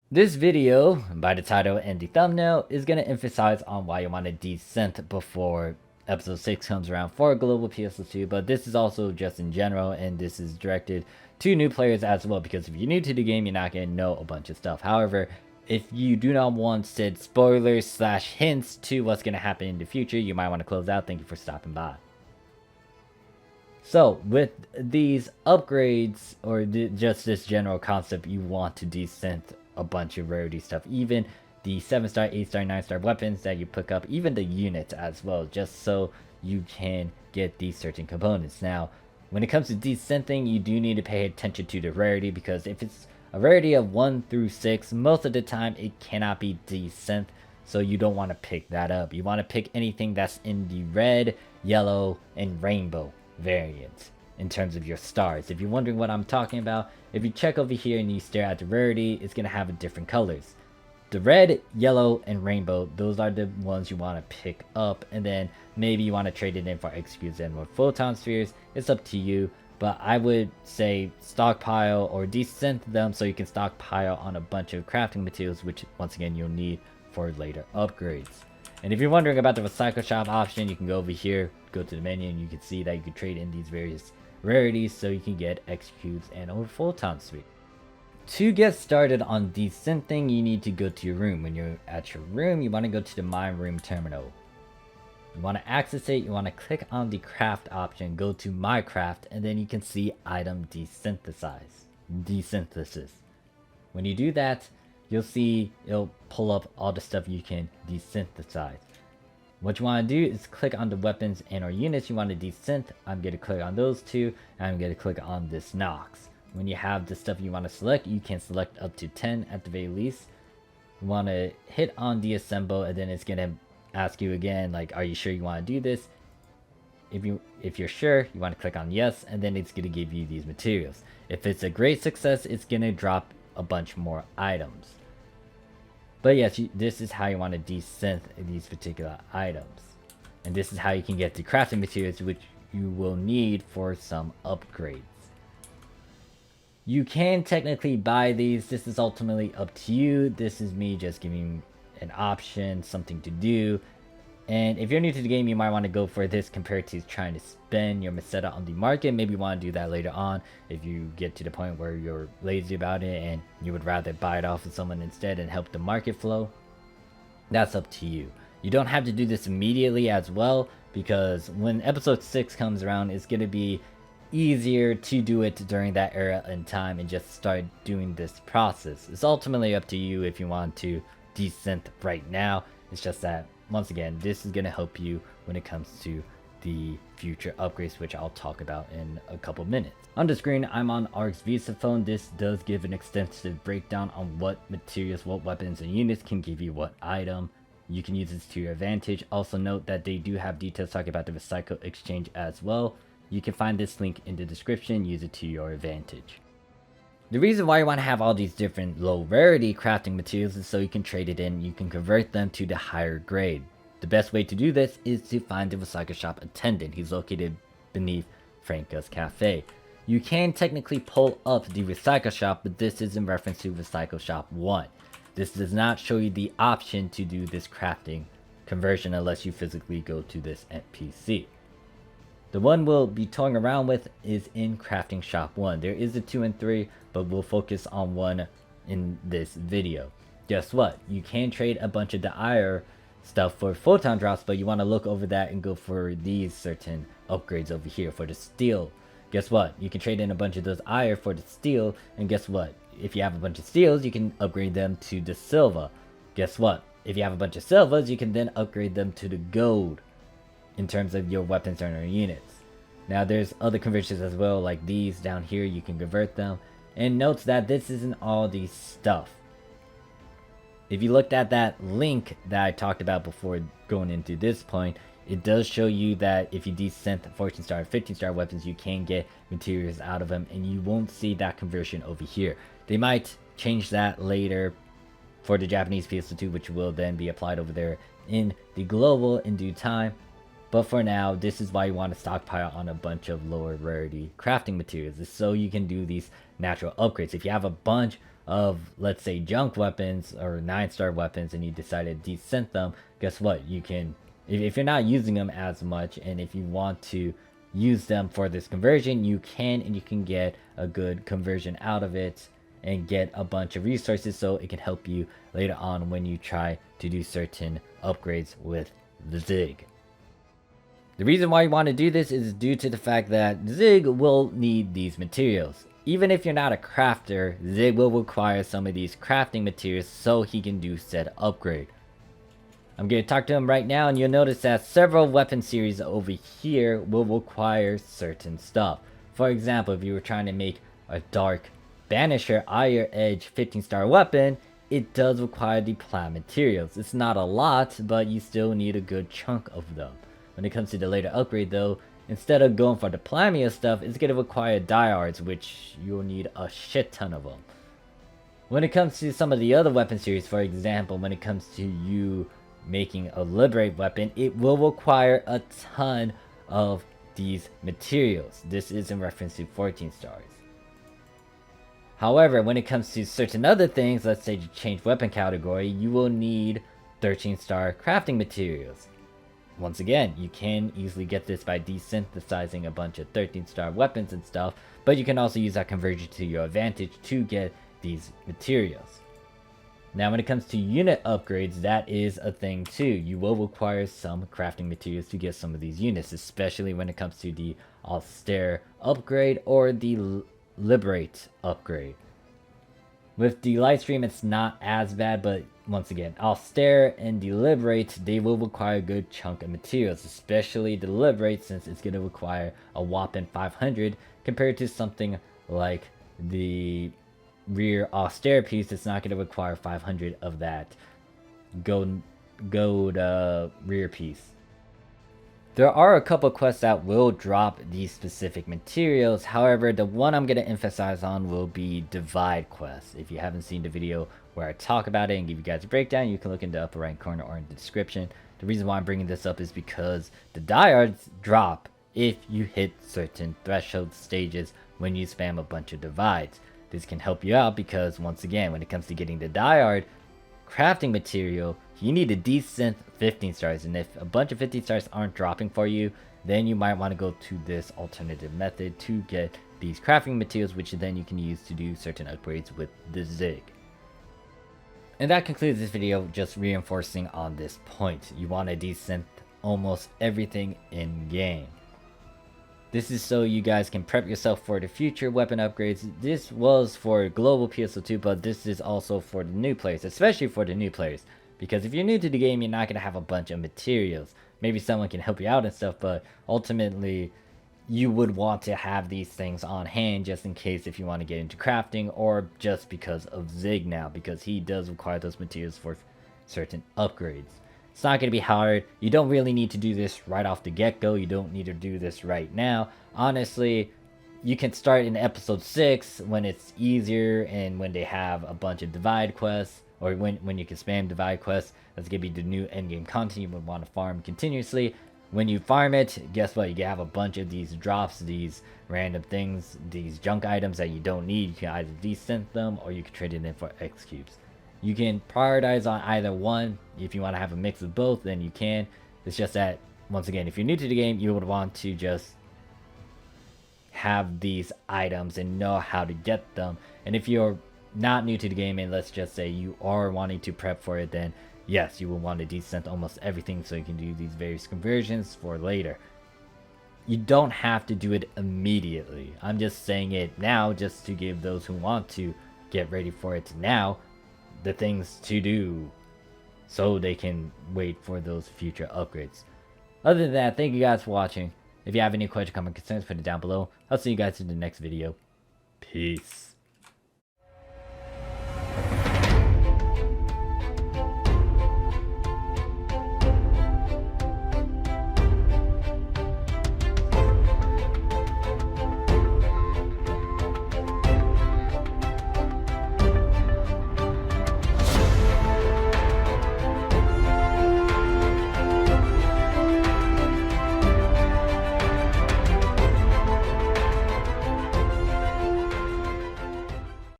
This video, by the title and the thumbnail, is going to emphasize on why you want to desynth before episode 6 comes around for global PSO2, but this is also just in general, and this is directed to new players as well, because if you're new to the game, you're not going to know a bunch of stuff. However, if you do not want said spoilers slash hints to what's going to happen in the future, you might want to close out. Thank you for stopping by. So, with these upgrades, or just this general concept, you want to desynth a bunch of rarity stuff. Even the 7-star, 8-star, 9-star weapons that you pick up, even the units as well, just so you can get these certain components. Now, when it comes to desynthing, you do need to pay attention to the rarity, because if it's a rarity of 1 through 6, most of the time it cannot be desynth, so you don't want to pick that up. You want to pick anything that's in the red, yellow, and rainbow variant in terms of your stars. If you're wondering what I'm talking about, if you check over here and you stare at the rarity, it's going to have different colors. The red, yellow, and rainbow, those are the ones you want to pick up, and then maybe you want to trade it in for executes and more photon spheres. It's up to you, but I would say stockpile or desynth them so you can stockpile on a bunch of crafting materials, which once again you'll need for later upgrades. And if you're wondering about the recycle shop option, you can go over here, go to the menu, and you can see that you can trade in these various rarities so you can get executes and or photon sphere. To get started on desynthing, you need to go to your room. When you're at your room, you want to go to the My Room terminal. You want to access it, you want to click on the craft option, go to My Craft, and then you can see item Desynthesis. When you do that, you'll see it'll pull up all the stuff you can desynthesize. What you want to do is click on the weapons and or units you want to desynth. I'm going to click on those two, and I'm going to click on this Nox. When you have the stuff you want to select, you can select up to 10 at the very least. You want to hit on deassemble, and then it's going to ask you again, like, are you sure you want to do this? If you're sure, you want to click on yes, and then it's going to give you these materials. If it's a great success, it's going to drop a bunch more items. But yes, this is how you want to desynth these particular items. And this is how you can get the crafting materials, which you will need for some upgrades. You can technically buy these. This is ultimately up to you. This is me just giving an option, something to do. And if you're new to the game, you might want to go for this compared to trying to spend your meseta on the market. Maybe you want to do that later on if you get to the point where you're lazy about it and you would rather buy it off of someone instead and help the market flow. That's up to you. You don't have to do this immediately as well, because when episode 6 comes around, it's going to be easier to do it during that era in time and just start doing this process. It's ultimately up to you if you want to desynth right now. It's just that, once again, this is going to help you when it comes to the future upgrades, which I'll talk about in a couple minutes. On the screen, I'm on Arks Visiphone. This does give an extensive breakdown on what materials, what weapons, and units can give you what item. You can use this to your advantage. Also note that they do have details talking about the recycle exchange as well. You can find this link in the description. Use it to your advantage. The reason why you want to have all these different low rarity crafting materials is so you can trade it in, you can convert them to the higher grade. The best way to do this is to find the recycle shop attendant. He's located beneath Franca's Cafe. You can technically pull up the recycle shop, but this is in reference to recycle shop 1. This does not show you the option to do this crafting conversion unless you physically go to this NPC. The one we'll be toying around with is in crafting shop 1. There is a 2 and 3, but we'll focus on 1 in this video. Guess what? You can trade a bunch of the ire stuff for photon drops, but you want to look over that and go for these certain upgrades over here for the steel. Guess what? You can trade in a bunch of those ire for the steel, and guess what? If you have a bunch of steels, you can upgrade them to the silver. Guess what? If you have a bunch of silvers, you can then upgrade them to the gold in terms of your weapons and your units. Now there's other conversions as well, like these down here, you can convert them. And note that this isn't all the stuff. If you looked at that link that I talked about before going into this point, it does show you that if you desynth 14-star and 15-star weapons, you can get materials out of them, and you won't see that conversion over here. They might change that later for the Japanese PSO2, which will then be applied over there in the global in due time. But for now, this is why you want to stockpile on a bunch of lower rarity crafting materials, is so you can do these natural upgrades. If you have a bunch of, let's say, junk weapons or 9-star weapons, and you decided to desynth them, guess what? You can, if you're not using them as much, and if you want to use them for this conversion, you can, and you can get a good conversion out of it and get a bunch of resources, so it can help you later on when you try to do certain upgrades with the Zieg. The reason why you want to do this is due to the fact that Zieg will need these materials. Even if you're not a crafter, Zieg will require some of these crafting materials so he can do said upgrade. I'm going to talk to him right now, and you'll notice that several weapon series over here will require certain stuff. For example, if you were trying to make a dark Banisher Iron Edge 15-star weapon, it does require the plant materials. It's not a lot, but you still need a good chunk of them. When it comes to the later upgrade though, instead of going for the Plamia stuff, it's going to require Diehards, which you'll need a shit ton of them. When it comes to some of the other weapon series, for example, when it comes to you making a Liberate weapon, it will require a ton of these materials. This is in reference to 14 stars. However, when it comes to certain other things, let's say you change weapon category, you will need 13-star crafting materials. Once again, you can easily get this by desynthesizing a bunch of 13-star weapons and stuff, but you can also use that conversion to your advantage to get these materials. Now when it comes to unit upgrades, that is a thing too. You will require some crafting materials to get some of these units, especially when it comes to the Austere upgrade or the Liberate upgrade. With the Lightstream, it's not as bad, but once again, Austere and the Liberate, they will require a good chunk of materials, especially the Liberate, since it's going to require a whopping 500 compared to something like the rear Austere piece. It's not going to require 500 of that gold rear piece. There are a couple quests that will drop these specific materials. However, the one I'm going to emphasize on will be Divide quests. If you haven't seen the video where I talk about it and give you guys a breakdown, you can look in the upper right corner or in the description. The reason why I'm bringing this up is because the Diehards drop if you hit certain threshold stages when you spam a bunch of divides. This can help you out because, once again, when it comes to getting the Diehard crafting material, you need to desynth 15 stars, and if a bunch of 15 stars aren't dropping for you, then you might want to go to this alternative method to get these crafting materials, which then you can use to do certain upgrades with the Zieg. And that concludes this video, just reinforcing on this point. You want to desynth almost everything in game. This is so you guys can prep yourself for the future weapon upgrades. This was for global PSO2, but this is also for the new players, especially for the new players. Because if you're new to the game, you're not going to have a bunch of materials. Maybe someone can help you out and stuff, but ultimately, you would want to have these things on hand just in case if you want to get into crafting, or just because of Zieg now, because he does require those materials for certain upgrades. It's not going to be hard. You don't really need to do this right off the get-go. You don't need to do this right now. Honestly, you can start in episode 6 when it's easier and when they have a bunch of divide quests, or when you can spam divide quests. That's going to be the new endgame content you would want to farm continuously. When you farm it, guess what? You can have a bunch of these drops, these random things, these junk items that you don't need. You can either desynth them or you can trade it in for X cubes. You can prioritize on either one. If you want to have a mix of both, then you can. It's just that, once again, if you're new to the game, you would want to just have these items and know how to get them. And if you're not new to the game, and let's just say you are wanting to prep for it, then yes, you will want to desynth almost everything so you can do these various conversions for later. You don't have to do it immediately. I'm just saying it now just to give those who want to get ready for it now the things to do so they can wait for those future upgrades. Other than that, thank you guys for watching. If you have any questions, comment, concerns, put it down below. I'll see you guys in the next video. Peace.